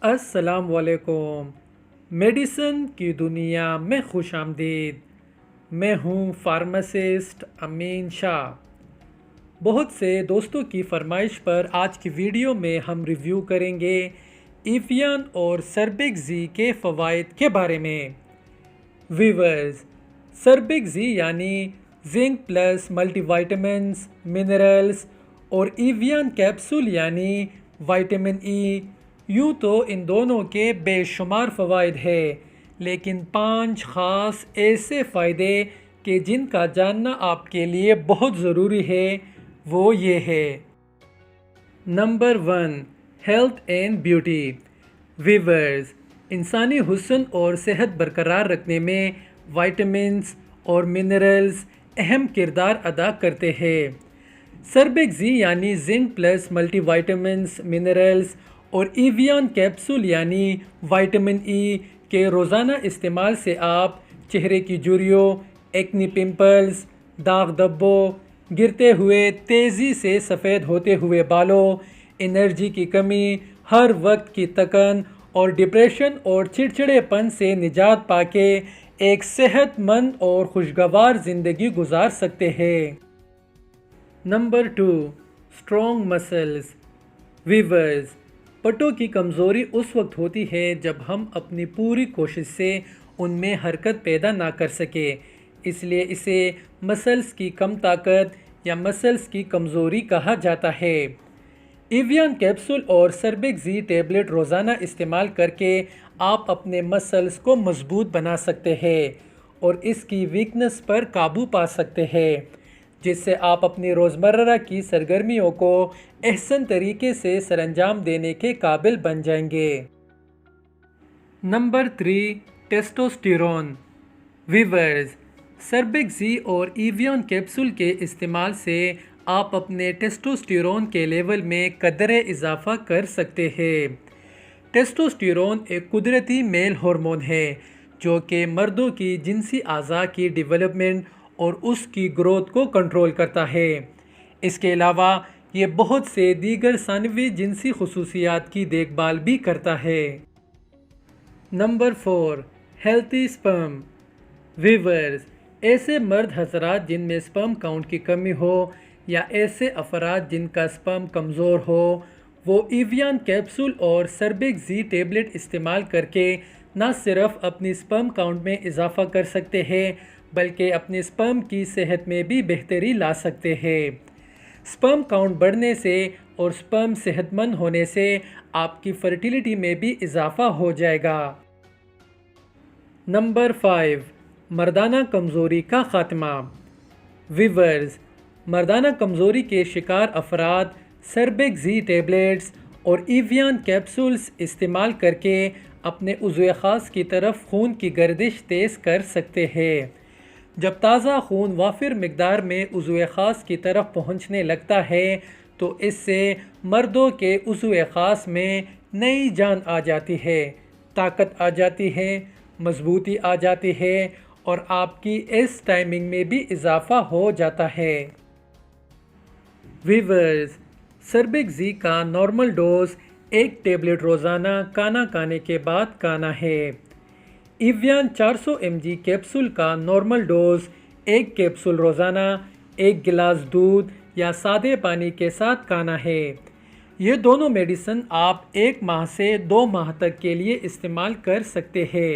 السلام علیکم۔ میڈیسن کی دنیا میں خوش آمدید۔ میں ہوں فارماسسٹ امین شاہ۔ بہت سے دوستوں کی فرمائش پر آج کی ویڈیو میں ہم ریویو کریں گے ایویان اور سربیک زی کے فوائد کے بارے میں۔ ویورز، سربیک زی یعنی zinc plus multi vitamins, minerals اور ایویان کیپسول یعنی وائٹامن ای، یوں تو ان دونوں کے بے شمار فوائد ہیں، لیکن 5 خاص ایسے فائدے کہ جن کا جاننا آپ کے لیے بہت ضروری ہے وہ یہ ہے۔ Number 1، health and beauty. Viewers, انسانی حسن اور صحت برقرار رکھنے میں وائٹامنز اور منرلز اہم کردار ادا کرتے ہیں۔ سربیک زی یعنی zinc plus multi vitamins, minerals اور ایویان کیپسول یعنی وائٹامن ای کے روزانہ استعمال سے آپ چہرے کی جھریوں، ایکنی پمپلز، داغ دھبوں، گرتے ہوئے تیزی سے سفید ہوتے ہوئے بالوں، انرجی کی کمی، ہر وقت کی تھکن اور ڈپریشن اور چڑچڑے پن سے نجات پا کے ایک صحت مند اور خوشگوار زندگی گزار سکتے ہیں۔ Number 2، strong muscles. ویورز، پٹوں کی کمزوری اس وقت ہوتی ہے جب ہم اپنی پوری کوشش سے ان میں حرکت پیدا نہ کر سکیں، اس لیے اسے مسلز کی کم طاقت یا مسلز کی کمزوری کہا جاتا ہے۔ ایویان کیپسول اور سربیک زی ٹیبلٹ روزانہ استعمال کر کے آپ اپنے مسلز کو مضبوط بنا سکتے ہیں اور اس کی ویکنس پر قابو پا سکتے ہیں، جس سے آپ اپنی روزمرہ کی سرگرمیوں کو احسن طریقے سے سر انجام دینے کے قابل بن جائیں گے۔ Number 3، testosterone. ویورز، سربیک زی اور ایویان کیپسول کے استعمال سے آپ اپنے ٹیسٹوسٹیرون کے لیول میں قدرے اضافہ کر سکتے ہیں۔ ٹیسٹوسٹیرون ایک قدرتی میل ہارمون ہے جو کہ مردوں کی جنسی اعضاء کی ڈیولپمنٹ اور اس کی گروتھ کو کنٹرول کرتا ہے۔ اس کے علاوہ یہ بہت سے دیگر ثانوی جنسی خصوصیات کی دیکھ بھال بھی کرتا ہے۔ Number 4، healthy sperm. ویورز، ایسے مرد حضرات جن میں سپرم کاؤنٹ کی کمی ہو یا ایسے افراد جن کا سپرم کمزور ہو، وہ ایویان کیپسول اور سربیک زی ٹیبلٹ استعمال کر کے نہ صرف اپنی سپرم کاؤنٹ میں اضافہ کر سکتے ہیں بلکہ اپنے سپرم کی صحت میں بھی بہتری لا سکتے ہیں۔ سپرم کاؤنٹ بڑھنے سے اور سپرم صحت مند ہونے سے آپ کی فرٹیلیٹی میں بھی اضافہ ہو جائے گا۔ نمبر 5، مردانہ کمزوری کا خاتمہ۔ ویورز، مردانہ کمزوری کے شکار افراد سربیک زی ٹیبلٹس اور ایویان کیپسولز استعمال کر کے اپنے عضو خاص کی طرف خون کی گردش تیز کر سکتے ہیں۔ جب تازہ خون وافر مقدار میں عضو خاص کی طرف پہنچنے لگتا ہے تو اس سے مردوں کے عضو خاص میں نئی جان آ جاتی ہے، طاقت آ جاتی ہے، مضبوطی آ جاتی ہے اور آپ کی اس ٹائمنگ میں بھی اضافہ ہو جاتا ہے۔ ویورز، سربیک زی کا نارمل ڈوز 1 ٹیبلٹ روزانہ کھانا کھانے کے بعد کھانا ہے۔ ایویان 400 mg کیپسول کا نارمل ڈوز 1 کیپسول روزانہ 1 گلاس دودھ یا سادے پانی کے ساتھ کھانا ہے۔ یہ دونوں میڈیسن آپ 1 ماہ سے 2 ماہ تک کے لیے استعمال کر سکتے ہیں۔